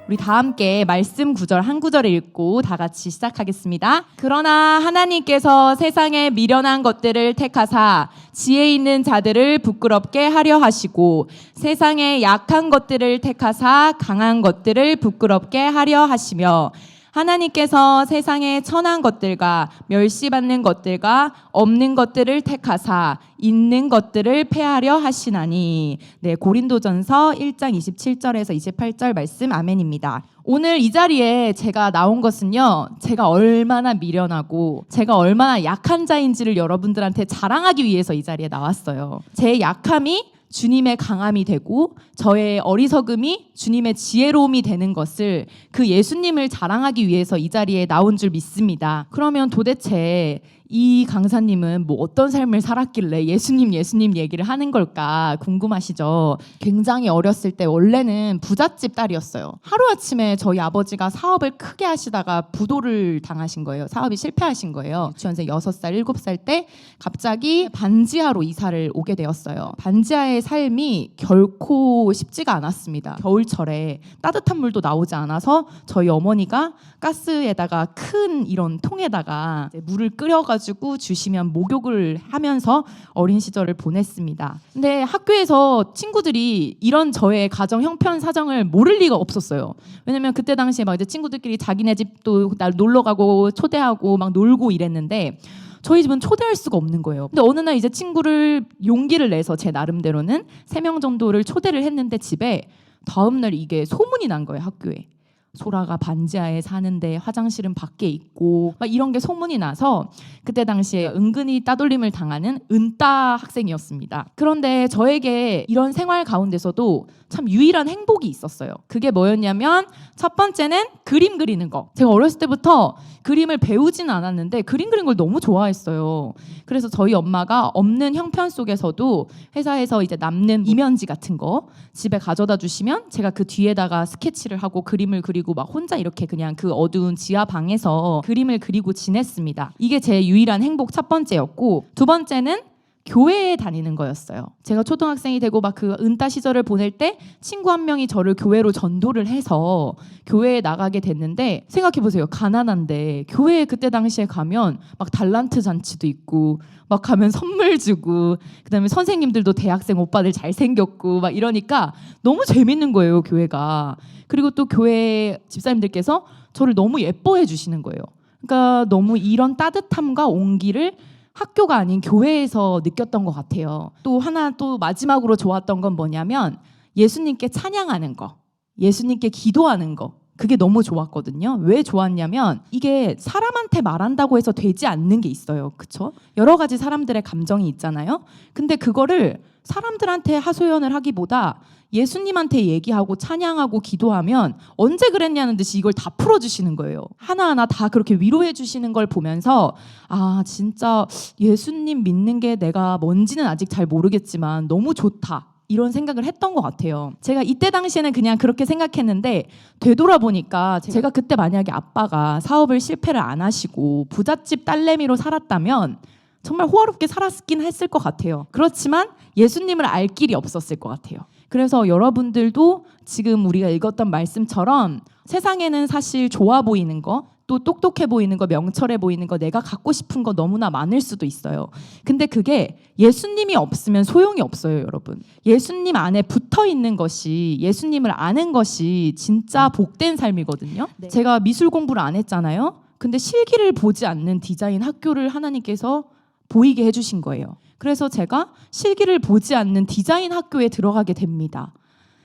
우리 다 함께 말씀 구절 한 구절을 읽고 다 같이 시작하겠습니다. 그러나 하나님께서 세상에 미련한 것들을 택하사 지혜 있는 자들을 부끄럽게 하려 하시고 세상에 약한 것들을 택하사 강한 것들을 부끄럽게 하려 하시며 하나님께서 세상의 천한 것들과 멸시받는 것들과 없는 것들을 택하사 있는 것들을 폐하려 하시나니. 네, 고린도전서 1장 27절에서 28절 말씀 아멘입니다. 오늘 이 자리에 제가 나온 것은요, 제가 얼마나 미련하고 제가 얼마나 약한 자인지를 여러분들한테 자랑하기 위해서 이 자리에 나왔어요. 제 약함이 주님의 강함이 되고 저의 어리석음이 주님의 지혜로움이 되는 것을, 그 예수님을 자랑하기 위해서 이 자리에 나온 줄 믿습니다. 그러면 도대체 이 강사님은 뭐 어떤 삶을 살았길래 예수님 얘기를 하는 걸까 궁금하시죠? 굉장히 어렸을 때 원래는 부잣집 딸이었어요. 하루아침에 저희 아버지가 사업을 크게 하시다가 부도를 당하신 거예요. 사업이 실패하신 거예요. 유치원생 6살, 7살 때 갑자기 반지하로 이사를 오게 되었어요. 반지하의 삶이 결코 쉽지가 않았습니다. 겨울철에 따뜻한 물도 나오지 않아서 저희 어머니가 가스에다가 큰 이런 통에다가 물을 끓여가지고 주시면 목욕을 하면서 어린 시절을 보냈습니다. 근데 학교에서 친구들이 이런 저의 가정 형편 사정을 모를 리가 없었어요. 왜냐면 그때 당시에 막 이제 친구들끼리 자기네 집도 날 놀러 가고 초대하고 막 놀고 이랬는데 저희 집은 초대할 수가 없는 거예요. 근데 어느 날 이제 친구를 용기를 내서 제 나름대로는 3명 정도를 초대를 했는데 집에 다음날 이게 소문이 난 거예요, 학교에. 소라가 반지하에 사는데 화장실은 밖에 있고 막 이런 게 소문이 나서 그때 당시에 은근히 따돌림을 당하는 은따 학생이었습니다. 그런데 저에게 이런 생활 가운데서도 참 유일한 행복이 있었어요. 그게 뭐였냐면 첫 번째는 그림 그리는 거. 제가 어렸을 때부터 그림을 배우진 않았는데 그림 그리는 걸 너무 좋아했어요. 그래서 저희 엄마가 없는 형편 속에서도 회사에서 이제 남는 이면지 같은 거 집에 가져다 주시면 제가 그 뒤에다가 스케치를 하고 그림을 그리고 막 혼자 이렇게 그냥 그 어두운 지하 방에서 그림을 그리고 지냈습니다. 이게 제 유일한 행복 첫 번째였고, 두 번째는 교회에 다니는 거였어요. 제가 초등학생이 되고 막 그 은따 시절을 보낼 때 친구 한 명이 저를 교회로 전도를 해서 교회에 나가게 됐는데, 생각해보세요. 가난한데 교회에 그때 당시에 가면 막 달란트 잔치도 있고 막 가면 선물 주고 그다음에 선생님들도 대학생 오빠들 잘생겼고 막 이러니까 너무 재밌는 거예요, 교회가. 그리고 또 교회 집사님들께서 저를 너무 예뻐해 주시는 거예요. 그러니까 너무 이런 따뜻함과 온기를 학교가 아닌 교회에서 느꼈던 것 같아요. 또 하나 또 마지막으로 좋았던 건 뭐냐면 예수님께 찬양하는 거, 예수님께 기도하는 거, 그게 너무 좋았거든요. 왜 좋았냐면 이게 사람한테 말한다고 해서 되지 않는 게 있어요. 그쵸? 여러 가지 사람들의 감정이 있잖아요. 근데 그거를 사람들한테 하소연을 하기보다 예수님한테 얘기하고 찬양하고 기도하면 언제 그랬냐는 듯이 이걸 다 풀어주시는 거예요. 하나하나 다 그렇게 위로해 주시는 걸 보면서 아, 진짜 예수님 믿는 게 내가 뭔지는 아직 잘 모르겠지만 너무 좋다, 이런 생각을 했던 것 같아요. 제가 이때 당시에는 그냥 그렇게 생각했는데 되돌아보니까 제가 그때 만약에 아빠가 사업을 실패를 안 하시고 부잣집 딸내미로 살았다면 정말 호화롭게 살았긴 했을 것 같아요. 그렇지만 예수님을 알 길이 없었을 것 같아요. 그래서 여러분들도 지금 우리가 읽었던 말씀처럼 세상에는 사실 좋아 보이는 거, 또 똑똑해 보이는 거, 명철해 보이는 거, 내가 갖고 싶은 거 너무나 많을 수도 있어요. 근데 그게 예수님이 없으면 소용이 없어요, 여러분. 예수님 안에 붙어 있는 것이, 예수님을 아는 것이 진짜 복된 삶이거든요. 네. 제가 미술 공부를 안 했잖아요. 근데 실기를 보지 않는 디자인 학교를 하나님께서 보이게 해주신 거예요. 그래서 제가 실기를 보지 않는 디자인 학교에 들어가게 됩니다.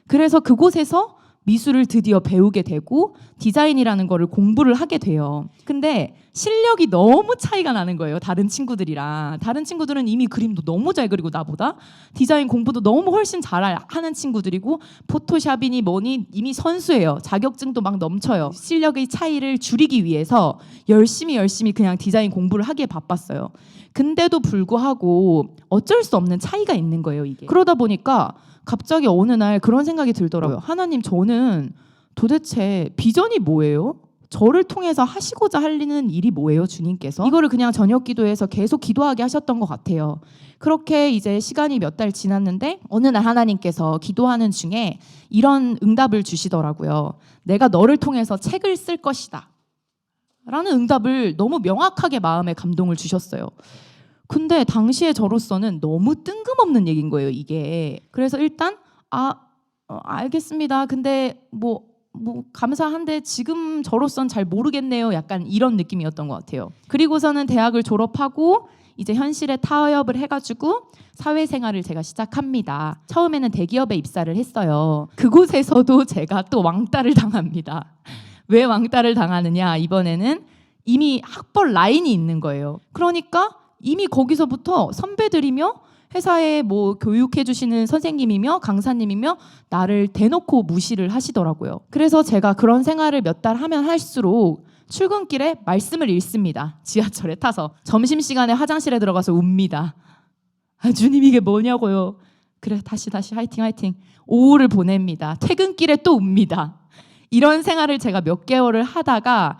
그래서 그곳에서 미술을 드디어 배우게 되고 디자인이라는 거를 공부를 하게 돼요. 근데 실력이 너무 차이가 나는 거예요. 다른 친구들이랑. 다른 친구들은 이미 그림도 너무 잘 그리고 나보다 디자인 공부도 너무 훨씬 잘 하는 친구들이고 포토샵이니 뭐니 이미 선수예요. 자격증도 막 넘쳐요. 실력의 차이를 줄이기 위해서 열심히 그냥 디자인 공부를 하기에 바빴어요. 근데도 불구하고 어쩔 수 없는 차이가 있는 거예요, 이게. 그러다 보니까 갑자기 어느 날 그런 생각이 들더라고요. 하나님, 저는 도대체 비전이 뭐예요? 저를 통해서 하시고자 하시는 일이 뭐예요, 주님께서? 이거를 그냥 저녁 기도에서 계속 기도하게 하셨던 것 같아요. 그렇게 이제 시간이 몇 달 지났는데 어느 날 하나님께서 기도하는 중에 이런 응답을 주시더라고요. 내가 너를 통해서 책을 쓸 것이다 라는 응답을 너무 명확하게 마음에 감동을 주셨어요. 근데 당시에 저로서는 너무 뜬금없는 얘기인 거예요, 이게. 그래서 일단 알겠습니다. 근데 뭐 감사한데 지금 저로선 잘 모르겠네요. 약간 이런 느낌이었던 것 같아요. 그리고서는 대학을 졸업하고 이제 현실에 타협을 해가지고 사회생활을 제가 시작합니다. 처음에는 대기업에 입사를 했어요. 그곳에서도 제가 또 왕따를 당합니다. 왜 왕따를 당하느냐? 이번에는 이미 학벌 라인이 있는 거예요. 그러니까 이미 거기서부터 선배들이며 회사에 뭐 교육해 주시는 선생님이며 강사님이며 나를 대놓고 무시를 하시더라고요. 그래서 제가 그런 생활을 몇 달 하면 할수록 출근길에 말씀을 읽습니다. 지하철에 타서 점심시간에 화장실에 들어가서 웁니다. 주님, 이게 뭐냐고요. 그래, 다시 화이팅. 오후를 보냅니다. 퇴근길에 또 웁니다. 이런 생활을 제가 몇 개월을 하다가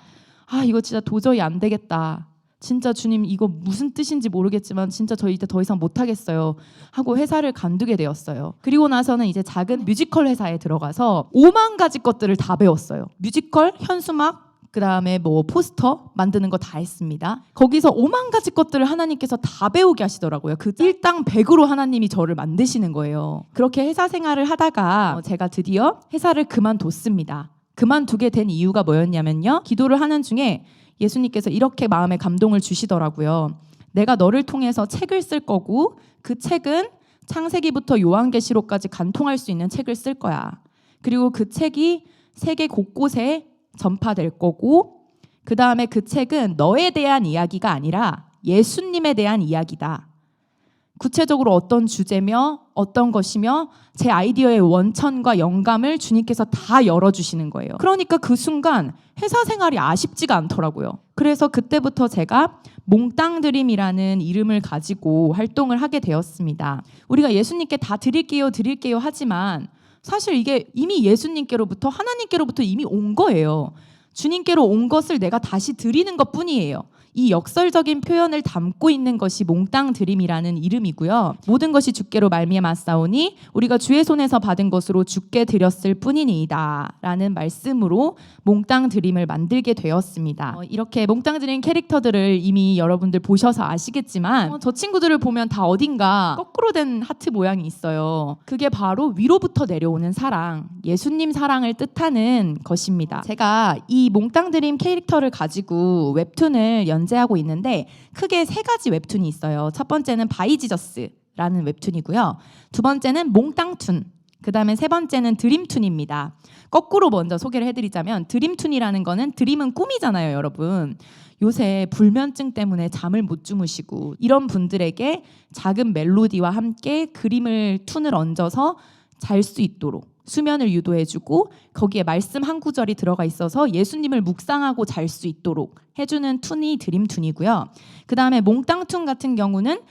이거 진짜 도저히 안 되겠다. 진짜 주님, 이거 무슨 뜻인지 모르겠지만 진짜 저 이제 더 이상 못하겠어요 하고 회사를 관두게 되었어요. 그리고 나서는 이제 작은 뮤지컬 회사에 들어가서 5만 가지 것들을 다 배웠어요. 뮤지컬, 현수막, 그다음에 뭐 포스터 만드는 거 다 했습니다. 거기서 5만 가지 것들을 하나님께서 다 배우게 하시더라고요. 그 일당 100으로 하나님이 저를 만드시는 거예요. 그렇게 회사 생활을 하다가 제가 드디어 회사를 그만뒀습니다. 그만두게 된 이유가 뭐였냐면요. 기도를 하는 중에 예수님께서 이렇게 마음에 감동을 주시더라고요. 내가 너를 통해서 책을 쓸 거고 그 책은 창세기부터 요한계시록까지 간통할 수 있는 책을 쓸 거야. 그리고 그 책이 세계 곳곳에 전파될 거고 그 다음에 그 책은 너에 대한 이야기가 아니라 예수님에 대한 이야기다. 구체적으로 어떤 주제며 어떤 것이며 제 아이디어의 원천과 영감을 주님께서 다 열어주시는 거예요. 그러니까 그 순간 회사 생활이 아쉽지가 않더라고요. 그래서 그때부터 제가 몽땅드림이라는 이름을 가지고 활동을 하게 되었습니다. 우리가 예수님께 다 드릴게요 하지만 사실 이게 이미 예수님께로부터 하나님께로부터 이미 온 거예요. 주님께로 온 것을 내가 다시 드리는 것뿐이에요. 이 역설적인 표현을 담고 있는 것이 몽땅 드림이라는 이름이고요. 모든 것이 주께로 말미암았사오니 우리가 주의 손에서 받은 것으로 주께 드렸을 뿐이니이다 라는 말씀으로 몽땅 드림을 만들게 되었습니다. 이렇게 몽땅 드림 캐릭터들을 이미 여러분들 보셔서 아시겠지만 저 친구들을 보면 다 어딘가 거꾸로 된 하트 모양이 있어요. 그게 바로 위로부터 내려오는 사랑, 예수님 사랑을 뜻하는 것입니다. 제가 이 몽땅 드림 캐릭터를 가지고 웹툰을 연재하고 있는데 크게 3가지 웹툰이 있어요. 첫 번째는 바이지저스라는 웹툰이고요. 두 번째는 몽땅툰, 그 다음에 세 번째는 드림툰입니다. 거꾸로 먼저 소개를 해드리자면 드림툰이라는 거는 드림은 꿈이잖아요, 여러분. 요새 불면증 때문에 잠을 못 주무시고 이런 분들에게 작은 멜로디와 함께 그림을 툰을 얹어서 잘 수 있도록 수면을 유도해주고 거기에 말씀 한 구절이 들어가 있어서 예수님을 묵상하고 잘 수 있도록 해주는 툰이 드림툰이고요. 그 다음에 몽땅툰 같은 경우는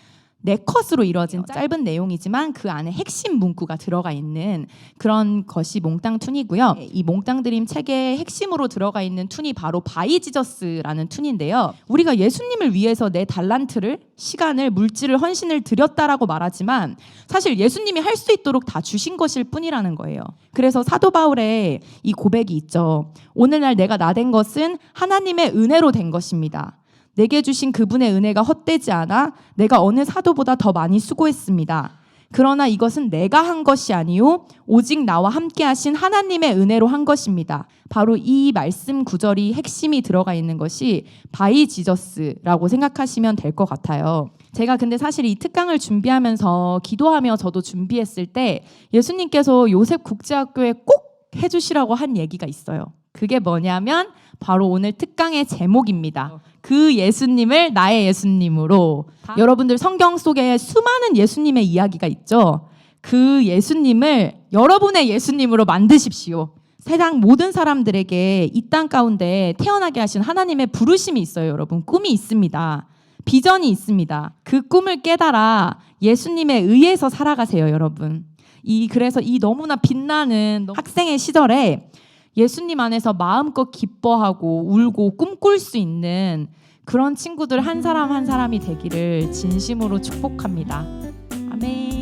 4컷으로 이루어진 짧은 내용이지만 그 안에 핵심 문구가 들어가 있는 그런 것이 몽땅툰이고요. 이 몽땅드림 책의 핵심으로 들어가 있는 툰이 바로 바이지저스라는 툰인데요. 우리가 예수님을 위해서 내 달란트를, 시간을, 물질을, 헌신을 드렸다라고 말하지만 사실 예수님이 할 수 있도록 다 주신 것일 뿐이라는 거예요. 그래서 사도 바울의 이 고백이 있죠. 오늘날 내가 나된 것은 하나님의 은혜로 된 것입니다. 내게 주신 그분의 은혜가 헛되지 않아 내가 어느 사도보다 더 많이 수고했습니다. 그러나 이것은 내가 한 것이 아니요 오직 나와 함께 하신 하나님의 은혜로 한 것입니다. 바로 이 말씀 구절이 핵심이 들어가 있는 것이 바이지저스라고 생각하시면 될 것 같아요. 제가 근데 사실 이 특강을 준비하면서 기도하며 저도 준비했을 때 예수님께서 요셉 국제학교에 꼭 해주시라고 한 얘기가 있어요. 그게 뭐냐면 바로 오늘 특강의 제목입니다. 그 예수님을 나의 예수님으로. 여러분들 성경 속에 수많은 예수님의 이야기가 있죠. 그 예수님을 여러분의 예수님으로 만드십시오. 세상 모든 사람들에게 이 땅 가운데 태어나게 하신 하나님의 부르심이 있어요, 여러분. 꿈이 있습니다. 비전이 있습니다. 그 꿈을 깨달아 예수님에 의해서 살아가세요, 여러분. 그래서 이 너무나 빛나는 학생의 시절에 예수님 안에서 마음껏 기뻐하고 울고 꿈꿀 수 있는 그런 친구들 한 사람 한 사람이 되기를 진심으로 축복합니다. 아멘.